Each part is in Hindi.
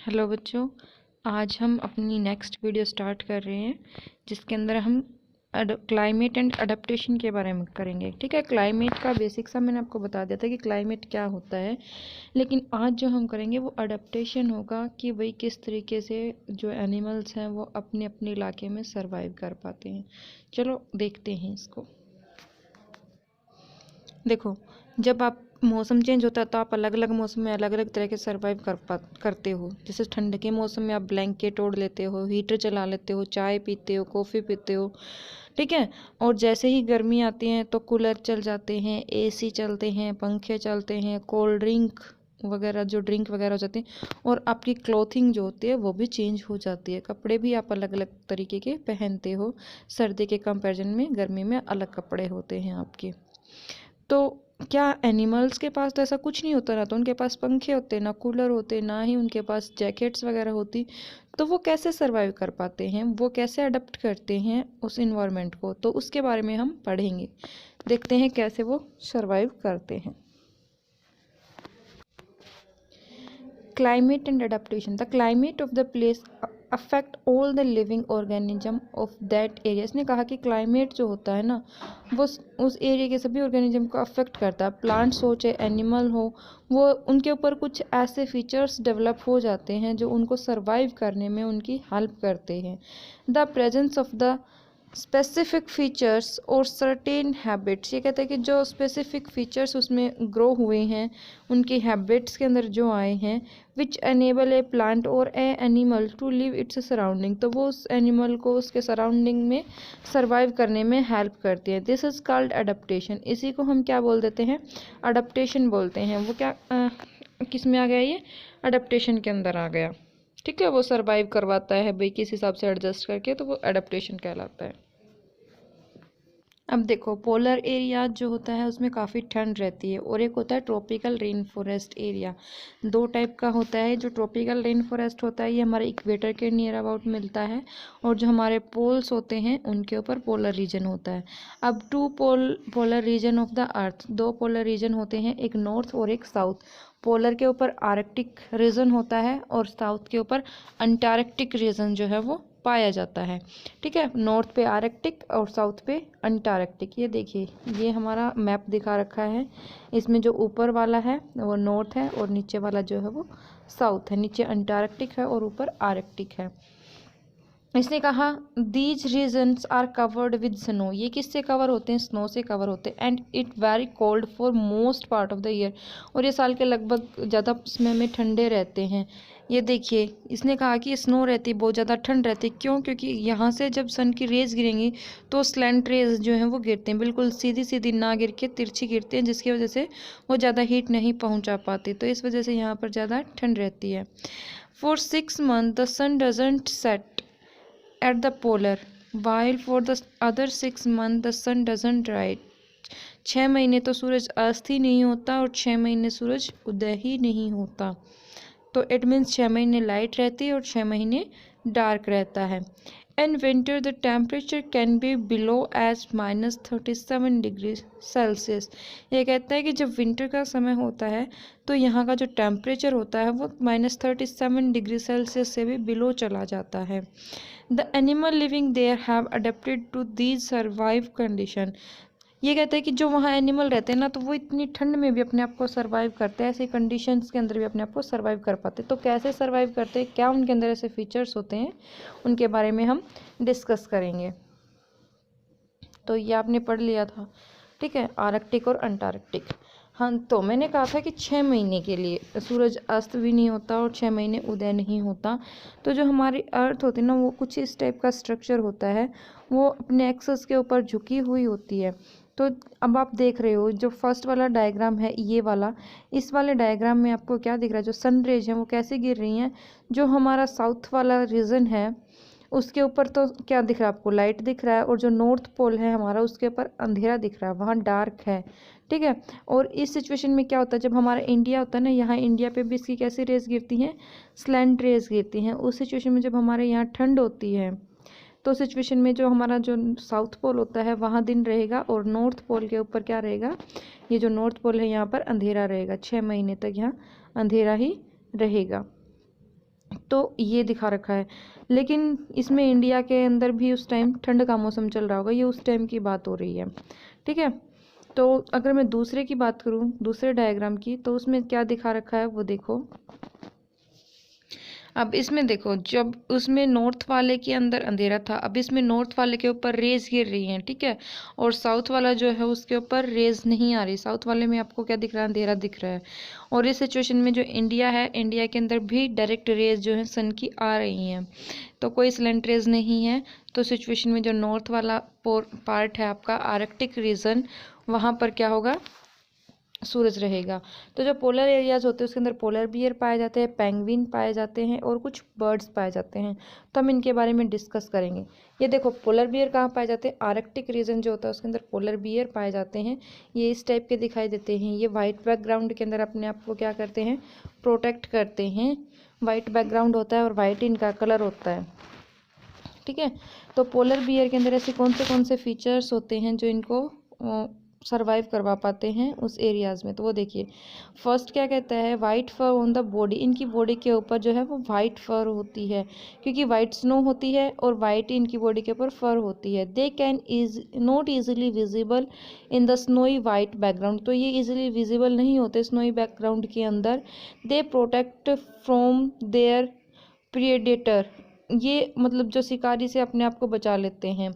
हेलो बच्चों, आज हम अपनी नेक्स्ट वीडियो स्टार्ट कर रहे हैं जिसके अंदर हम क्लाइमेट एंड अडेप्टेशन के बारे में करेंगे। ठीक है, क्लाइमेट का बेसिक सा मैंने आपको बता दिया था कि क्लाइमेट क्या होता है, लेकिन आज जो हम करेंगे वो अडेप्टेशन होगा कि भाई किस तरीके से जो एनिमल्स हैं वो अपने अपने इलाके में सर्वाइव कर पाते हैं। चलो देखते हैं इसको। देखो, जब आप मौसम चेंज होता है तो आप अलग अलग मौसम में अलग अलग तरह के सर्वाइव करते हो। जैसे ठंड के मौसम में आप ब्लैंकेट ओढ़ लेते हो, हीटर चला लेते हो, चाय पीते हो, कॉफ़ी पीते हो। ठीक है। और जैसे ही गर्मी आती है तो कूलर चल जाते हैं, एसी चलते हैं, पंखे चलते हैं, कोल्ड ड्रिंक वगैरह जो ड्रिंक वगैरह हो जाती है, और आपकी क्लोथिंग जो होती है वो भी चेंज हो जाती है। कपड़े भी आप अलग अलग तरीके के पहनते हो। सर्दी के कंपैरिजन में गर्मी में अलग कपड़े होते हैं आपके। तो क्या एनिमल्स के पास तो ऐसा कुछ नहीं होता, ना तो उनके पास पंखे होते, ना कूलर होते, ना ही उनके पास जैकेट्स वगैरह होती। तो वो कैसे सरवाइव कर पाते हैं, वो कैसे अडेप्ट करते हैं उस इन्वायरमेंट को, तो उसके बारे में हम पढ़ेंगे। देखते हैं कैसे वो सरवाइव करते हैं। Climate and adaptation. The climate of the place affect all the living organism of that area. इसने कहा कि क्लाइमेट जो होता है ना वो उस एरिया के सभी ऑर्गेनिज्म को अफेक्ट करता है। प्लांट्स हो चाहे एनिमल हो, वो उनके ऊपर कुछ ऐसे फीचर्स डेवलप हो जाते हैं जो उनको सरवाइव करने में उनकी हेल्प करते हैं। The presence of the specific features और सर्टेन हैबिट्स, ये कहते हैं कि जो स्पेसिफिक फीचर्स उसमें ग्रो हुए हैं, उनकी हैबिट्स के अंदर जो आए हैं, विच एनेबल ए प्लांट और a animal to live its surrounding, तो वो उस एनिमल को उसके सराउंडिंग में सर्वाइव करने में हेल्प करती है। This is called adaptation. इसी को हम क्या बोल देते हैं, अडेप्टेशन बोलते हैं। वो क्या किस में आ गया, ये अडेप्टेशन के अंदर आ गया। ठीक है, वो सर्वाइव करवाता है भाई किस हिसाब से एडजस्ट करके, तो वो अडेप्टेशन कहलाता है। अब देखो, पोलर एरिया जो होता है उसमें काफ़ी ठंड रहती है, और एक होता है ट्रॉपिकल रेन फॉरेस्ट एरिया। दो टाइप का होता है। जो ट्रॉपिकल रेन फॉरेस्ट होता है ये हमारे इक्वेटर के नियर अबाउट मिलता है, और जो हमारे पोल्स होते हैं उनके ऊपर पोलर रीजन होता है। अब polar region of the earth, दो पोलर रीजन होते हैं, एक नॉर्थ और एक साउथ। पोलर के ऊपर आर्कटिक रीजन होता है और साउथ के ऊपर अंटार्कटिक रीजन जो है वो पाया जाता है। ठीक है, नॉर्थ पे आर्कटिक और साउथ पे अंटार्कटिक। ये देखिए, ये हमारा मैप दिखा रखा है। इसमें जो ऊपर वाला है वो नॉर्थ है और नीचे वाला जो है वो साउथ है। नीचे अंटार्कटिक है और ऊपर आर्कटिक है। इसने कहा these regions are covered with snow, ये किससे कवर होते हैं, स्नो से कवर होते हैं। And it very cold for most part of the year, और ये साल के लगभग ज़्यादा समय में ठंडे रहते हैं। ये देखिए, इसने कहा कि स्नो रहती है, बहुत ज़्यादा ठंड रहती है। क्यों? क्योंकि यहाँ से जब सन की रेज गिरेंगी तो स्लैंट रेज जो हैं वो गिरते हैं, बिल्कुल सीधी सीधी ना गिर के तिरछी गिरते हैं, जिसकी वजह से वो ज़्यादा हीट नहीं पहुँचा पाती। तो इस वजह से यहाँ पर ज़्यादा ठंड रहती है। For 6 months the sun doesn't set at the polar, while for the other 6 months the sun doesn't rise. 6 महीने तो सूरज अस्त ही नहीं होता और 6 महीने सूरज उदय ही नहीं होता। तो इट मीन्स 6 महीने लाइट रहती है और 6 महीने डार्क रहता है। In winter the temperature can be below as -37 degree Celsius. ये कहता है कि जब विंटर का समय होता है तो यहाँ का जो टेम्परेचर होता है वो -37 डिग्री सेल्सियस से भी बिलो चला जाता है। The animal living there have adapted to these survive condition. ये कहते हैं कि जो वहाँ एनिमल रहते हैं ना, तो वो इतनी ठंड में भी अपने आप को सर्वाइव करते हैं, ऐसे कंडीशंस के अंदर भी अपने आप को सर्वाइव कर पाते हैं। तो कैसे सर्वाइव करते हैं, क्या उनके अंदर ऐसे फीचर्स होते हैं, उनके बारे में हम डिस्कस करेंगे। तो ये आपने पढ़ लिया था। ठीक है, आर्कटिक और अंटार्कटिक। हाँ, तो मैंने कहा था कि 6 महीने के लिए सूरज अस्त भी नहीं होता और 6 महीने उदय नहीं होता। तो जो हमारी अर्थ होती है ना, वो कुछ इस टाइप का स्ट्रक्चर होता है, वो अपने एक्सेस के ऊपर झुकी हुई होती है। तो अब आप देख रहे हो जो फर्स्ट वाला डायग्राम है ये वाला, इस वाले डायग्राम में आपको क्या दिख रहा है, जो सन रेज हैं वो कैसे गिर रही हैं। जो हमारा साउथ वाला रीजन है उसके ऊपर तो क्या दिख रहा है आपको, लाइट दिख रहा है, और जो नॉर्थ पोल है हमारा उसके ऊपर अंधेरा दिख रहा है, वहाँ डार्क है। ठीक है, और इस सिचुएशन में क्या होता है, जब हमारा इंडिया होता है ना, यहाँ इंडिया पे भी इसकी कैसी रेज गिरती हैं, स्लैंट रेज गिरती हैं। उस सिचुएशन में जब हमारे यहाँ ठंड होती है तो सिचुएशन में जो हमारा जो साउथ पोल होता है वहाँ दिन रहेगा, और नॉर्थ पोल के ऊपर क्या रहेगा, ये जो नॉर्थ पोल है यहाँ पर अंधेरा रहेगा। 6 महीने तक यहाँ अंधेरा ही रहेगा। तो ये दिखा रखा है। लेकिन इसमें इंडिया के अंदर भी उस टाइम ठंड का मौसम चल रहा होगा, ये उस टाइम की बात हो रही है। ठीक है, तो अगर मैं दूसरे की बात करूँ, दूसरे डायग्राम की, तो उसमें क्या दिखा रखा है वो देखो। अब इसमें देखो, जब उसमें नॉर्थ वाले के अंदर अंधेरा था, अब इसमें नॉर्थ वाले के ऊपर रेज गिर रही हैं, ठीक है, और साउथ वाला जो है उसके ऊपर रेज नहीं आ रही। साउथ वाले में आपको क्या दिख रहा है, अंधेरा दिख रहा है। और इस सिचुएशन में जो इंडिया है, इंडिया के अंदर भी डायरेक्ट रेज जो है सन की आ रही हैं, तो कोई स्लेंट रेज नहीं है। तो सिचुएशन में जो नॉर्थ वाला पार्ट है आपका आर्कटिक रीजन, वहाँ पर क्या होगा, सूरज रहेगा। तो जो पोलर एरियाज होते हैं उसके अंदर पोलर बियर पाए जाते हैं, पेंगुइन पाए जाते हैं और कुछ बर्ड्स पाए जाते हैं। तो हम इनके बारे में डिस्कस करेंगे। ये देखो, पोलर बियर कहाँ पाए जाते हैं, आर्कटिक रीजन जो होता है उसके अंदर पोलर बियर पाए जाते हैं। ये इस टाइप के दिखाई देते हैं। ये वाइट बैकग्राउंड के अंदर अपने आप को क्या करते हैं, प्रोटेक्ट करते हैं। वाइट बैकग्राउंड होता है और वाइट इनका कलर होता है। ठीक है, तो पोलर बियर के अंदर ऐसे कौन से फीचर्स होते हैं जो इनको सरवाइव करवा पाते हैं उस एरियाज़ में। तो वो देखिए, फर्स्ट क्या कहता है, white fur on the body. इनकी बॉडी के ऊपर जो है वो वाइट फर होती है, क्योंकि वाइट स्नो होती है और वाइट इनकी बॉडी के ऊपर फर होती है। They can is not easily visible in the snowy white background. तो ये ईजिली विजिबल नहीं होते स्नोई बैकग्राउंड के अंदर। They protect from their predator. ये मतलब जो शिकारी से अपने आप को बचा लेते हैं।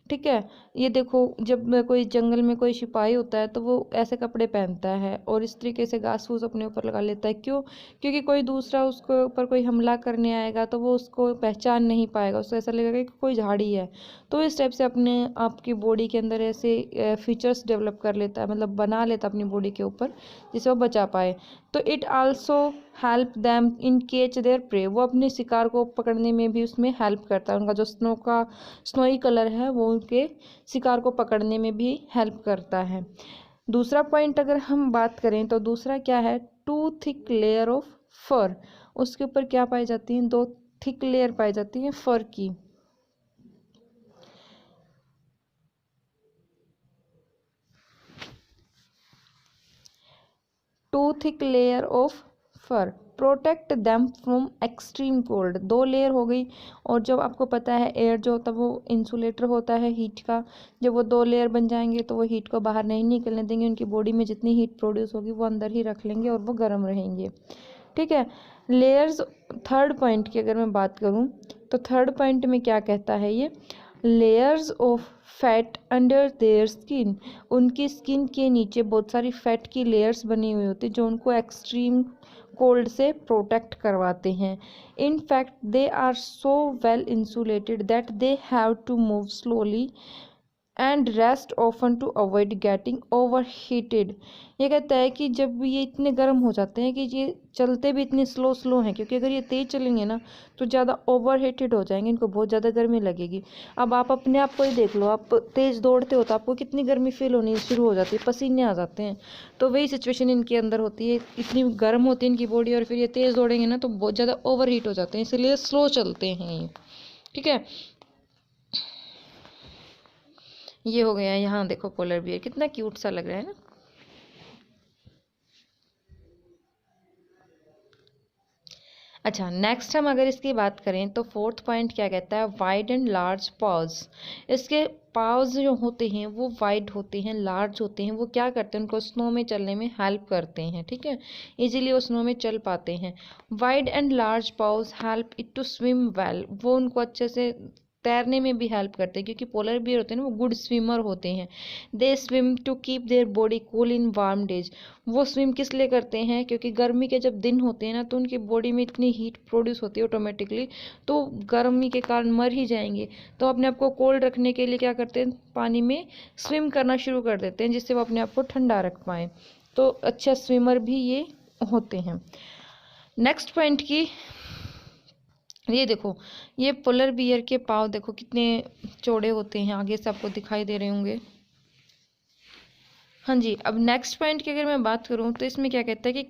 ठीक है, ये देखो, जब कोई जंगल में कोई सिपाही होता है तो वो ऐसे कपड़े पहनता है और इस तरीके से घास फूस अपने ऊपर लगा लेता है। क्यों? क्योंकि कोई दूसरा उसके ऊपर कोई हमला करने आएगा तो वो उसको पहचान नहीं पाएगा, उसको ऐसा लगेगा कि कोई झाड़ी है। तो इस टाइप से अपने आपकी बॉडी के अंदर ऐसे फीचर्स डेवलप कर लेता है, मतलब बना लेता है अपनी बॉडी के ऊपर, जिससे वो बचा पाए। तो it also help them in केच देयर प्रे। वो अपने शिकार को पकड़ने में भी उसमें हेल्प करता है। उनका जो स्नोई कलर है वो उनके शिकार को पकड़ने में भी हेल्प करता है। दूसरा पॉइंट अगर हम बात करें तो दूसरा क्या है, टू थिक लेयर ऑफ फर। उसके ऊपर क्या पाई जाती हैं, दो थिक लेयर पाई जाती हैं फर की। Two thick layer of fur protect them from extreme cold. दो लेयर हो गई, और जब आपको पता है एयर जो होता है वो इंसुलेटर होता है हीट का। जब वो दो लेयर बन जाएंगे तो वो हीट को बाहर नहीं निकलने देंगे, उनकी बॉडी में जितनी हीट प्रोड्यूस होगी वो अंदर ही रख लेंगे और वो गर्म रहेंगे। ठीक है, लेयर्स। थर्ड पॉइंट की अगर मैं बात करूँ तो थर्ड पॉइंट में क्या कहता है, ये layers of fat under their skin. उनकी स्किन के नीचे बहुत सारी फैट की लेयर्स बनी हुई होती है जो उनको एक्सट्रीम कोल्ड से प्रोटेक्ट करवाते हैं। In fact they are so well insulated that they have to move slowly and rest often to avoid getting overheated. ये कहता है कि जब ये इतने गर्म हो जाते हैं कि ये चलते भी इतने स्लो हैं, क्योंकि अगर ये तेज़ चलेंगे ना तो ज़्यादा ओवर हीटेड हो जाएंगे, इनको बहुत ज़्यादा गर्मी लगेगी। अब आप अपने आप को ही देख लो, आप तेज़ दौड़ते हो तो आपको कितनी गर्मी फील होनी शुरू हो जाती है, पसीने आ जाते हैं। तो वही सिचुएशन इनके अंदर होती है, इतनी गर्म होती है इनकी बॉडी और फिर ये तेज़ दौड़ेंगे ना तो बहुत ज़्यादा ओवर हीट हो जाते हैं, इसलिए स्लो चलते हैं ये। ठीक है, ये हो गया। यहाँ देखो पोलर बियर कितना क्यूट सा लग रहा है ना। अच्छा, नेक्स्ट हम अगर इसकी बात करें तो फोर्थ पॉइंट क्या कहता है, वाइड एंड लार्ज पाउज। इसके पाउज जो होते हैं वो वाइड होते हैं, लार्ज होते हैं। वो क्या करते हैं, उनको स्नो में चलने में हेल्प करते हैं। ठीक है, इजीली वो स्नो में चल पाते हैं। Wide and large paws help it to swim well. वो उनको अच्छे से तैरने में भी हेल्प करते हैं, क्योंकि पोलर बियर होते हैं ना वो गुड स्विमर होते हैं। They swim to keep their body cool in warm days. वो स्विम किस लिए करते हैं, क्योंकि गर्मी के जब दिन होते हैं ना तो उनकी बॉडी में इतनी हीट प्रोड्यूस होती है ऑटोमेटिकली, तो गर्मी के कारण मर ही जाएंगे। तो अपने आप को कोल्ड रखने के लिए क्या करते हैं, पानी में स्विम करना शुरू कर देते हैं, जिससे वो अपने आप को ठंडा रख पाएँ। तो अच्छा स्विमर भी ये होते हैं। नेक्स्ट पॉइंट की, ये देखो, ये पोलर बियर के पाँव देखो कितने चौड़े होते हैं, आगे से आपको दिखाई दे रहे होंगे। हाँ जी, अब नेक्स्ट पॉइंट की अगर मैं बात करूँ तो इसमें क्या कहता है कि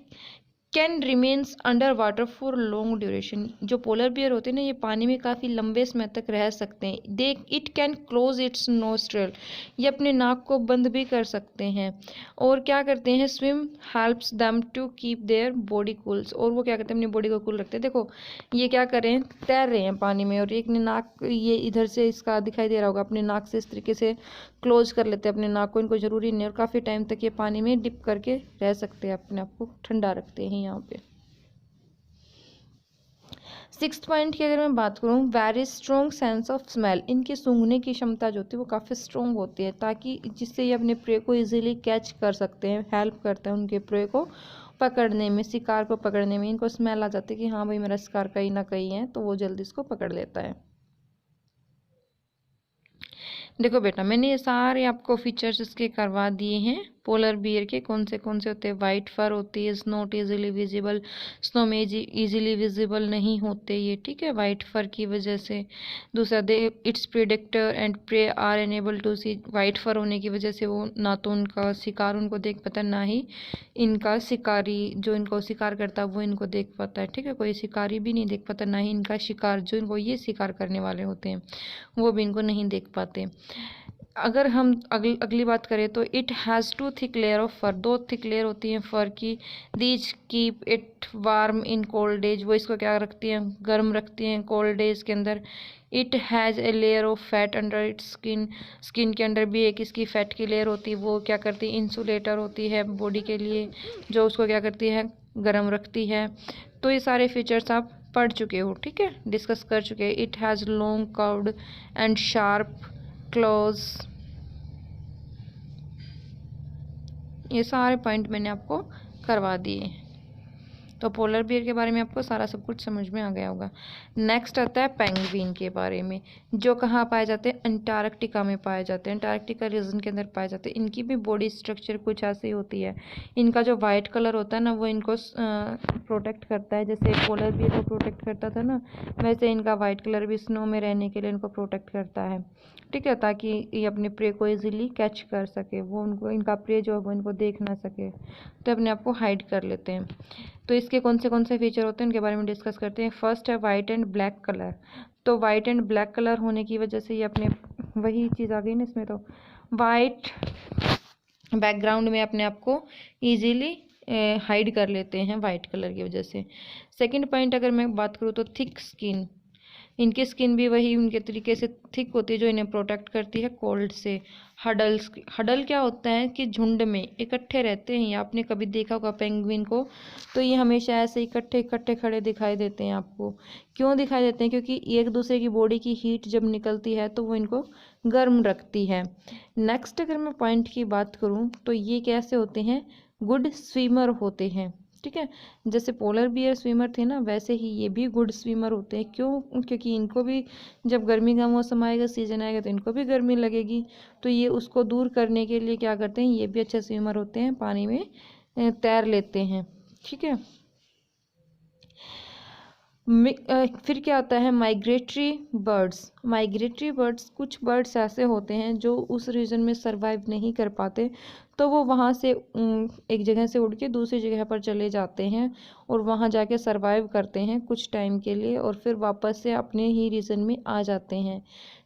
can remains under water for long duration. जो पोलर बियर होते हैं ना, ये पानी में काफ़ी लंबे समय तक रह सकते हैं। They it can close its nostril, ये अपने नाक को बंद भी कर सकते हैं। और क्या करते हैं, swim helps them to keep their body cools, और वो क्या करते हैं, अपनी बॉडी को कूल रखते हैं। देखो ये क्या कर रहे हैं, तैर रहे हैं पानी में, और एक ने नाक, ये इधर से इसका दिखाई दे रहा होगा, अपने नाक से इस तरीके से क्लोज कर लेते हैं अपने नाक को, इनको ज़रूरी नहीं, और काफ़ी टाइम तक ये पानी में डिप करके रह सकते हैं, अपने आप को ठंडा रखते हैं यहाँ पे। 6th पॉइंट की अगर मैं बात करूँ, very strong sense of smell, इनकी सूंघने की क्षमता जो होती है वो काफ़ी स्ट्रॉन्ग होती है, ताकि जिससे ये अपने प्रे को इजीली कैच कर सकते हैं, हेल्प करते हैं उनके प्रे को पकड़ने में, शिकार को पकड़ने में। इनको स्मेल आ जाती है कि हाँ भाई मेरा शिकार कहीं ना कहीं है, तो वो जल्दी इसको पकड़ लेता है। देखो बेटा, मैंने ये सारे आपको फीचर्स इसके करवा दिए हैं पोलर बियर के, कौन से होते हैं। वाइट फर होती है, नॉट इजीली विजिबल, स्नो में इजीली विजिबल नहीं होते ये, ठीक है, वाइट फर की वजह से। दूसरा, they its predator and prey are enable to see, white fur होने की वजह से वो ना तो उनका शिकार उनको देख पाता है, ना ही इनका शिकारी जो इनको शिकार करता है वो इनको देख पाता है, ठीक है। कोई शिकारी भी नहीं देख पाता, ना ही इनका शिकार जो इनको ये शिकार करने वाले होते हैं वो भी इनको नहीं देख पाते। अगर हम अगली बात करें तो it has 2 thick layer of fur, 2 thick layer होती हैं फर की। These keep it warm in cold days, वो इसको क्या रखती हैं, गर्म रखती हैं कोल्ड डेज के अंदर। It has a layer of fat under its skin, skin के अंदर भी एक इसकी फैट की लेयर होती है, वो क्या करती है, इंसुलेटर होती है बॉडी के लिए, जो उसको क्या करती है, गर्म रखती है। तो ये सारे फीचर्स आप पढ़ चुके हो, ठीक है, डिस्कस कर चुके हैं। It has long curved and sharp close, ये सारे पॉइंट मैंने आपको करवा दिए। तो पोलर बियर के बारे में आपको सारा सब कुछ समझ में आ गया होगा। नेक्स्ट आता है पेंगुइन के बारे में, जो कहाँ पाए जाते हैं, अंटार्कटिका में पाए जाते हैं, अंटार्कटिका रीजन के अंदर पाए जाते हैं। इनकी भी बॉडी स्ट्रक्चर कुछ ऐसी होती है। इनका जो वाइट कलर होता है ना, वो इनको प्रोटेक्ट करता है, जैसे पोलर बियर को प्रोटेक्ट करता था ना, वैसे इनका वाइट कलर भी स्नो में रहने के लिए इनको प्रोटेक्ट करता है, ठीक है, ताकि ये अपने प्रे को इजीली कैच कर सके, वो उनको, इनका प्रे जो है वो इनको देख ना सके, तो अपने आप को हाइड कर लेते हैं। तो इसके कौन से फीचर होते हैं उनके बारे में डिस्कस करते हैं। फर्स्ट है वाइट एंड ब्लैक कलर। तो वाइट एंड ब्लैक कलर होने की वजह से ये अपने, वही चीज़ आ गई ना इसमें, तो वाइट बैकग्राउंड में अपने आप को ईजीली हाइड कर लेते हैं वाइट कलर की वजह से। सेकंड पॉइंट अगर मैं बात करूँ तो थिक स्किन, इनकी स्किन भी वही उनके तरीके से थिक होती है, जो इन्हें प्रोटेक्ट करती है कोल्ड से। हडल क्या होता है कि झुंड में इकट्ठे रहते हैं, या आपने कभी देखा होगा पेंगुइन को, तो ये हमेशा ऐसे इकट्ठे खड़े दिखाई देते हैं आपको। क्यों दिखाई देते हैं, क्योंकि एक दूसरे की बॉडी की हीट जब निकलती है तो वो इनको गर्म रखती है। नेक्स्ट अगर मैं पॉइंट की बात करूँ तो ये कैसे होते हैं, गुड स्विमर होते हैं, ठीक है। जैसे पोलर बियर स्विमर थे ना, वैसे ही ये भी गुड स्विमर होते हैं। क्यों, क्योंकि इनको भी जब गर्मी का मौसम आएगा, सीजन आएगा, तो इनको भी गर्मी लगेगी, तो ये उसको दूर करने के लिए क्या करते हैं, ये भी अच्छे स्विमर होते हैं, पानी में तैर लेते हैं, ठीक है। फिर क्या आता है, माइग्रेटरी बर्ड्स। माइग्रेटरी बर्ड्स, कुछ बर्ड्स ऐसे होते हैं जो उस रीजन में सरवाइव नहीं कर पाते, तो वो वहाँ से एक जगह से उड़ के दूसरी जगह पर चले जाते हैं, और वहाँ जाके सरवाइव करते हैं कुछ टाइम के लिए, और फिर वापस से अपने ही रीजन में आ जाते हैं,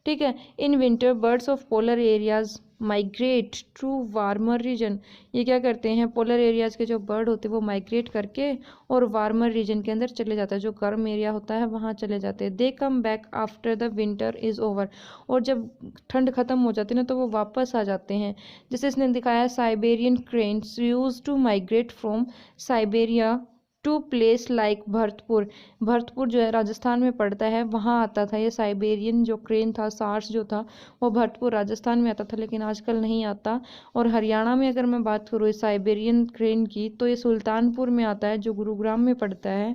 ठीक है। In winter birds of polar areas migrate to warmer region. ये क्या करते हैं, पोलर एरियाज के जो बर्ड होते हैं वो माइग्रेट करके और वार्मर रीजन के अंदर चले जाता है, जो गर्म एरिया होता है वहाँ चले जाते हैं। They come back after the winter is over, और जब ठंड ख़त्म हो जाती है ना, तो वो वापस आ जाते हैं। जैसे इसने दिखाया, Siberian cranes use to migrate from Siberia to place like Bharatpur. Bharatpur जो है राजस्थान में पड़ता है, वहाँ आता था ये साइबेरियन जो क्रेन था, सार्स जो था, वो भरतपुर राजस्थान में आता था, लेकिन आजकल नहीं आता। और हरियाणा में अगर मैं बात करूँ इस साइबेरियन क्रेन की, तो ये सुल्तानपुर में आता है, जो गुरुग्राम में पड़ता है,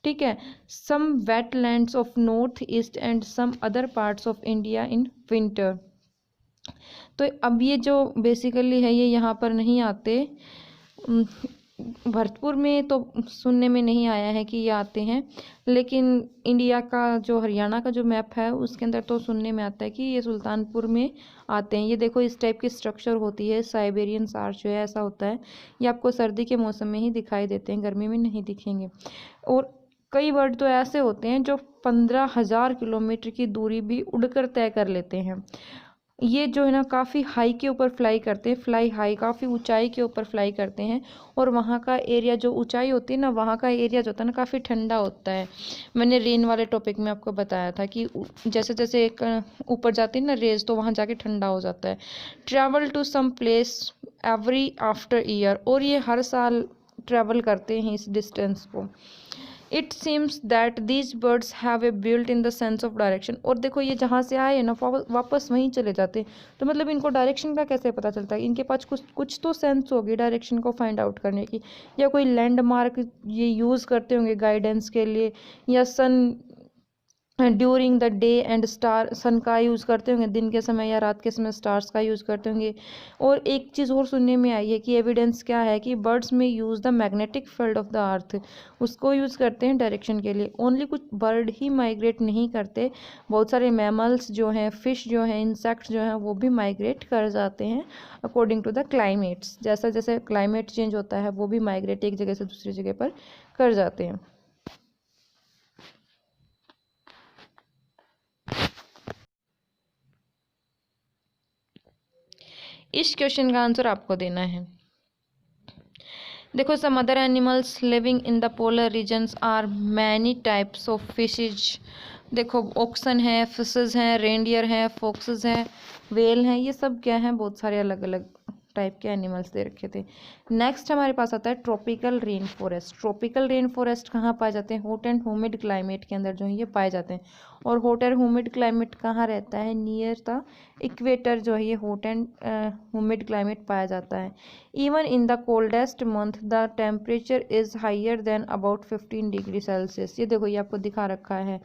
ठीक है। Some wetlands of north east and some other parts of India in winter. तो अब ये जो बेसिकली है, ये यहाँ पर नहीं आते, भरतपुर में तो सुनने में नहीं आया है कि ये आते हैं, लेकिन इंडिया का जो हरियाणा का जो मैप है उसके अंदर तो सुनने में आता है कि ये सुल्तानपुर में आते हैं। ये देखो इस टाइप की स्ट्रक्चर होती है, साइबेरियन सार्च जो है ऐसा होता है। ये आपको सर्दी के मौसम में ही दिखाई देते हैं, गर्मी में नहीं दिखेंगे। और कई बर्ड तो ऐसे होते हैं जो 15,000 किलोमीटर की दूरी भी उड़कर तय कर लेते हैं। ये जो है ना काफ़ी हाई के ऊपर फ्लाई करते हैं, फ्लाई हाई, काफ़ी ऊंचाई के ऊपर फ्लाई करते हैं। और वहाँ का एरिया जो ऊंचाई होती है ना, वहाँ का एरिया जो होता है ना काफ़ी ठंडा होता है। मैंने रेन वाले टॉपिक में आपको बताया था कि जैसे जैसे एक ऊपर जाती है ना रेज, तो वहाँ जाके ठंडा हो जाता है। Travel to some place every after year, और ये हर साल ट्रैवल करते हैं इस डिस्टेंस को। It seems that these birds have a built in the sense of direction. और देखो ये जहाँ से आए हैं ना वापस वहीं चले जाते हैं, तो मतलब इनको डायरेक्शन का कैसे पता चलता है? इनके पास कुछ कुछ तो सेंस होगी डायरेक्शन को फाइंड आउट करने की, या कोई लैंडमार्क ये यूज़ करते होंगे गाइडेंस के लिए, या sun during the day and star, sun का यूज़ करते होंगे दिन के समय, या रात के समय स्टार्स का यूज़ करते होंगे। और एक चीज़ और सुनने में आई है कि एविडेंस क्या है कि बर्ड्स में use the magnetic field of the earth, उसको यूज़ करते हैं डायरेक्शन के लिए। ओनली कुछ बर्ड ही माइग्रेट नहीं करते, बहुत सारे मैमल्स जो हैं, फिश जो हैं, इंसेक्ट्स जो हैं, वो भी माइग्रेट कर जाते हैं अकॉर्डिंग टू द क्लाइमेट्स। जैसा जैसे क्लाइमेट चेंज होता है वो भी माइग्रेट एक जगह से दूसरी जगह पर कर जाते हैं। इस क्वेश्चन का आंसर आपको देना है। देखो, some other animals living in the polar regions are many types of fishes. देखो ऑक्सन है, फिशेज हैं, रेनडियर हैं, फॉक्सेस हैं, वेल हैं, ये सब क्या हैं? बहुत सारे अलग अलग टाइप के एनिमल्स दे रखे थे। नेक्स्ट हमारे पास आता है tropical rain forest. Tropical rain forest कहाँ पाए जाते हैं? हॉट एंड ह्यूमिड क्लाइमेट के अंदर जो है ये पाए जाते हैं। और हॉट एंड ह्यूमिड क्लाइमेट कहाँ रहता है? नियर द इक्वेटर जो है ये हॉट एंड ह्यूमिड क्लाइमेट पाया जाता है। Even in the coldest month the temperature is higher than about 15 degree Celsius. ये देखो ये आपको दिखा रखा है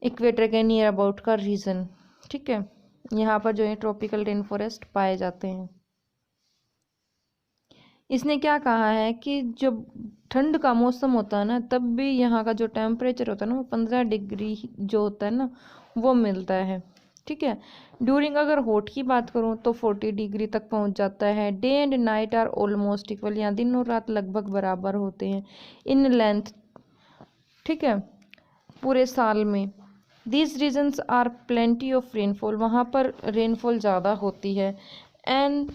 इक्वेटर के नियर अबाउट का रीजन। ठीक है, यहाँ पर जो है ट्रॉपिकल रेन फॉरेस्ट पाए जाते हैं। इसने क्या कहा है कि जब ठंड का मौसम होता है ना, तब भी यहाँ का जो टेम्परेचर होता है ना वो 15 डिग्री जो होता है ना वो मिलता है। ठीक है, ड्यूरिंग अगर हॉट की बात करूँ तो 40 डिग्री तक पहुँच जाता है। Day and night are almost equal, यहाँ दिन और रात लगभग बराबर होते हैं इन लेंथ। ठीक है, पूरे साल में। These regions are plenty of rainfall, वहाँ पर रेनफॉल ज़्यादा होती है। And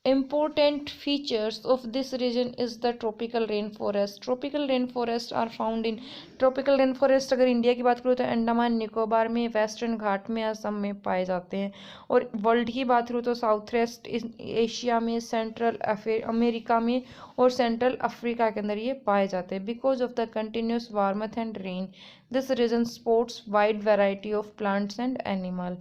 important features of this region is the tropical rainforest. tropical rainforest are found in tropical rainforest अगर इंडिया की बात करूँ तो अंडमान निकोबार में, वेस्टर्न घाट में, असम में पाए जाते हैं। और वर्ल्ड की बात करूँ तो साउथ वेस्ट एशिया में, सेंट्रल अमेरिका में और सेंट्रल अफ्रीका के अंदर ये पाए जाते हैं। Because of the continuous warmth and rain this region supports wide variety of plants and animal.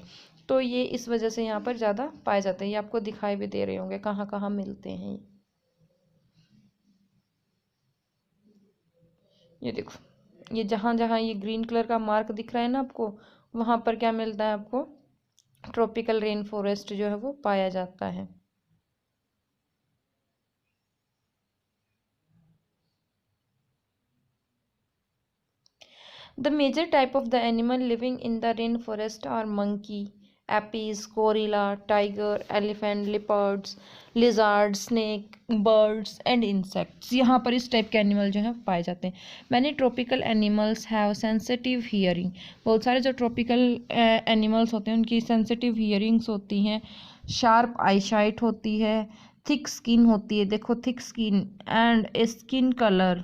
तो ये इस वजह से यहाँ पर ज़्यादा पाए जाते हैं। ये आपको दिखाई भी दे रहे होंगे कहाँ कहाँ मिलते हैं। ये देखो, ये जहाँ जहाँ ये ग्रीन कलर का मार्क दिख रहा है ना आपको, वहाँ पर क्या मिलता है आपको? ट्रॉपिकल रेन फॉरेस्ट जो है वो पाया जाता है। The major type of the animal living in the rainforest are monkey, apis, gorilla, tiger, elephant, leopards, lizards, snake, birds and insects। यहाँ पर इस टाइप के एनिमल जो है पाए जाते हैं। Many tropical animals have sensitive hearing. बहुत सारे जो ट्रॉपिकल एनिमल्स होते हैं उनकी सेंसिटिव हियरिंग्स होती हैं, शार्प आईसाइट होती है, थिक स्किन होती है। देखो thick skin and skin colour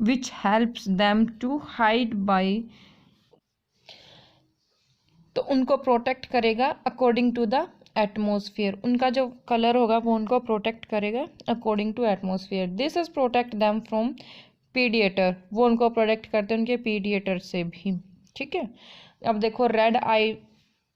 which helps them to hide by, तो उनको प्रोटेक्ट करेगा अकॉर्डिंग टू द एटमोसफियर। उनका जो कलर होगा वो उनको प्रोटेक्ट करेगा according to atmosphere. This is protect them from predator, वो उनको प्रोटेक्ट करते हैं उनके पीडिएटर से भी। ठीक है, अब देखो रेड आई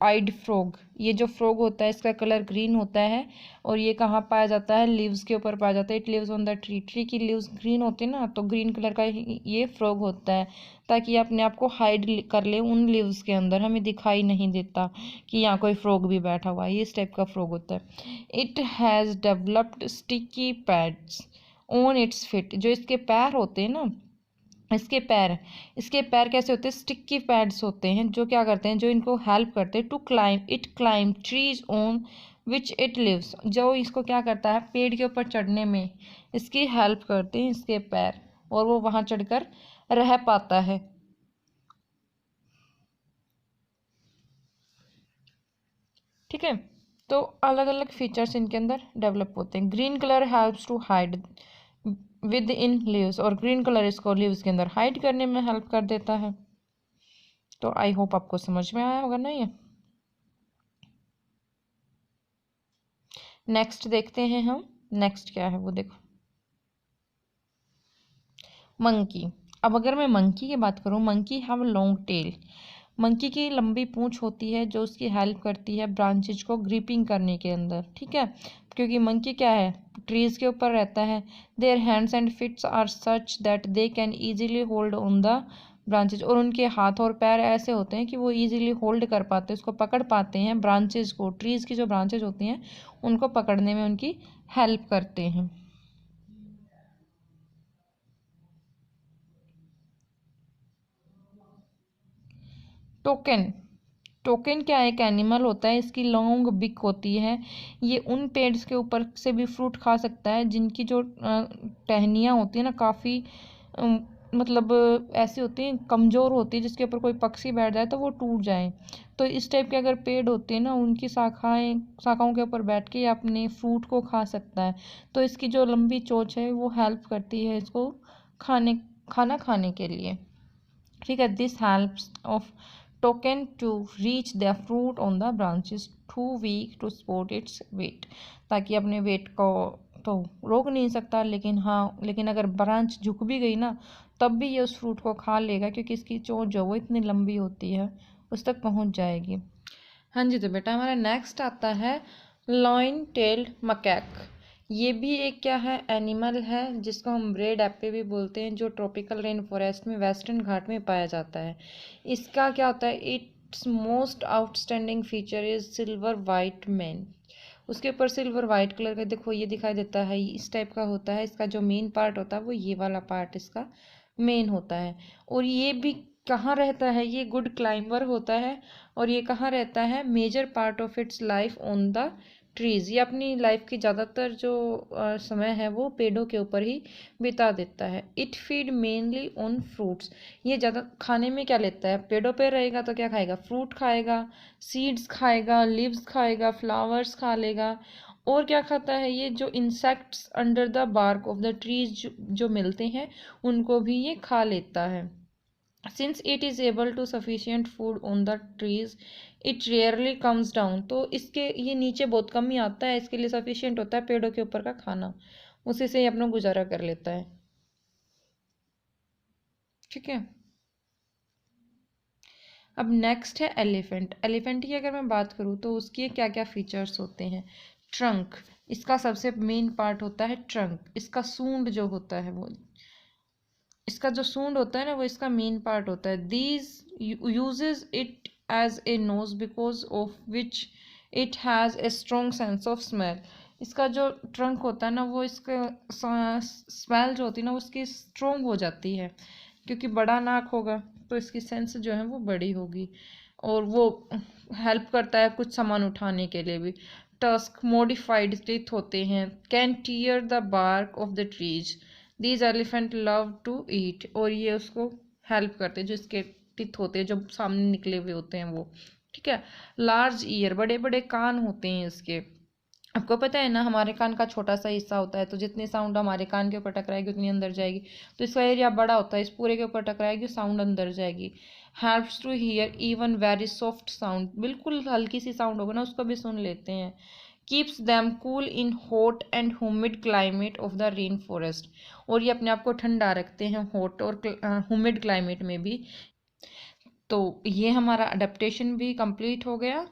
आइड फ्रॉग, ये जो फ्रॉग होता है इसका कलर ग्रीन होता है और ये कहाँ पाया जाता है, लीव्स के ऊपर पाया जाता है। It lives on the tree, tree की लीव्स ग्रीन होती है ना, तो ग्रीन कलर का ये फ्रॉग होता है, ताकि अपने आप को हाइड कर ले उन लीव्स के अंदर, हमें दिखाई नहीं देता कि यहाँ कोई फ्रॉग भी बैठा हुआ है। ये इस टाइप का फ्रॉग होता है। It has developed sticky pads on it's fit, जो इसके पैर होते हैं ना, इसके पैर कैसे होते हैं, स्टिकी पैड्स होते हैं, जो क्या करते हैं, जो इनको हेल्प करते हैं to climb trees on which it lives, जो इसको क्या करता है, पेड़ के ऊपर चढ़ने में इसकी हेल्प करते हैं इसके पैर, और वो वहां चढ़कर रह पाता है। ठीक है, तो अलग अलग फीचर्स इनके अंदर डेवलप होते हैं। Green colour helps to hide within leaves, और ग्रीन कलर इसको लीव्स के अंदर हाइड करने में हेल्प कर देता है। तो आई होप आपको समझ में आया होगा ना ये। नेक्स्ट देखते हैं हम, नेक्स्ट क्या है वो देखो, मंकी। अब अगर मैं मंकी की बात करूँ, monkey have long tail, monkey की लंबी पूंछ होती है जो उसकी हेल्प करती है ब्रांचेज को ग्रिपिंग करने के अंदर। ठीक है, क्योंकि मंकी क्या है, ट्रीज के ऊपर रहता है। Their hands and feet are such that they can easily hold on the branches, और उनके हाथ और पैर ऐसे होते हैं कि वो इजीली होल्ड कर पाते हैं, उसको पकड़ पाते हैं, ब्रांचेज को, ट्रीज की जो ब्रांचेज होती हैं उनको पकड़ने में उनकी हेल्प करते हैं। टोकन, टोकन क्या है, एक एनिमल होता है, इसकी लॉन्ग बिक होती है। ये उन पेड्स के ऊपर से भी फ्रूट खा सकता है जिनकी जो टहनियाँ होती है ना, काफ़ी मतलब ऐसी होती हैं, कमज़ोर होती है, जिसके ऊपर कोई पक्षी बैठ जाए तो वो टूट जाए। तो इस टाइप के अगर पेड़ होते हैं ना, उनकी शाखाओं के ऊपर बैठ के ये अपने फ्रूट को खा सकता है। तो इसकी जो लंबी चोंच है वो हेल्प करती है इसको खाना खाने के लिए। ठीक है, this helps of token to reach the fruit on the branches too weak to support its weight, ताकि अपने वेट को तो रोक नहीं सकता, लेकिन हाँ, लेकिन अगर ब्रांच झुक भी गई ना तब भी ये उस फ्रूट को खा लेगा, क्योंकि इसकी चोंच जो वो इतनी लंबी होती है उस तक पहुंच जाएगी। हाँ जी, तो बेटा हमारा नेक्स्ट आता है लॉइन टेल्ड मकैक। ये भी एक क्या है, एनिमल है, जिसको हम रेड एपे भी बोलते हैं, जो ट्रॉपिकल रेन फॉरेस्ट में वेस्टर्न घाट में पाया जाता है। इसका क्या होता है, it's most outstanding feature is silver white man, उसके ऊपर सिल्वर वाइट कलर का देखो ये दिखाई देता है, इस टाइप का होता है। इसका जो मेन पार्ट होता है वो ये वाला पार्ट इसका मेन होता है। और ये भी कहाँ रहता है, ये गुड क्लाइंबर होता है, और ये कहाँ रहता है, major part of its life on the trees, ये अपनी लाइफ की ज़्यादातर जो समय है वो पेड़ों के ऊपर ही बिता देता है। It feed mainly on fruits, ये ज़्यादा खाने में क्या लेता है, पेड़ों पे रहेगा तो क्या खाएगा, फ्रूट खाएगा, सीड्स खाएगा, लीव्स खाएगा, फ्लावर्स खा लेगा। और क्या खाता है, ये जो insects under the bark of the trees जो मिलते हैं उनको भी ये खा लेता है। Since it is able to sufficient food on the trees it rarely comes down, तो इसके ये नीचे बहुत कम ही आता है, इसके लिए सफिशियंट होता है पेड़ों के ऊपर का खाना, उसी से ही अपना गुजारा कर लेता है। ठीक है, अब नेक्स्ट है एलिफेंट। एलिफेंट की अगर मैं बात करूँ तो उसके क्या क्या फीचर्स होते हैं। ट्रंक, इसका सबसे मेन पार्ट होता है ट्रंक, इसका सूंड जो होता है वो, इसका जो सूंड होता है ना वो इसका मेन पार्ट होता है। These uses it as a nose because of which it has a strong sense of smell, इसका जो ट्रंक होता है ना वो इसका स्मेल जो होती है ना उसकी स्ट्रॉन्ग हो जाती है, क्योंकि बड़ा नाक होगा तो इसकी सेंस जो है वो बड़ी होगी, और वो हेल्प करता है कुछ सामान उठाने के लिए भी। टस्क, मॉडिफाइड टीथ होते हैं, can tear the bark of the trees, these elephant love to eat, और ये उसको हेल्प करते हैं, जो इसके टीथ होते हैं जो सामने निकले हुए होते हैं वो। ठीक है, लार्ज ईयर, बड़े बड़े कान होते हैं इसके। आपको पता है ना, हमारे कान का छोटा सा हिस्सा होता है, तो जितनी साउंड हमारे कान के ऊपर टकराएगी उतनी अंदर जाएगी, तो इसका एरिया बड़ा होता है, इस पूरे के ऊपर टकराएगी साउंड अंदर जाएगी। Helps to hear even very soft sound, बिल्कुल हल्की सी साउंड होगा ना उसको भी सुन लेते हैं। Keeps them cool in hot and humid climate of the rain forest, और ये अपने आप को ठंडा रखते हैं हॉट और ह्यूमिड क्लाइमेट में भी। तो ये हमारा अडेप्टेशन भी कंप्लीट हो गया।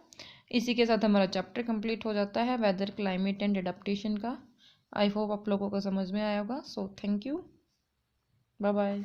इसी के साथ हमारा चैप्टर कंप्लीट हो जाता है वेदर, क्लाइमेट एंड अडेप्टेशन का। आई होप आप लोगों को समझ में आया होगा। So thank you, bye bye.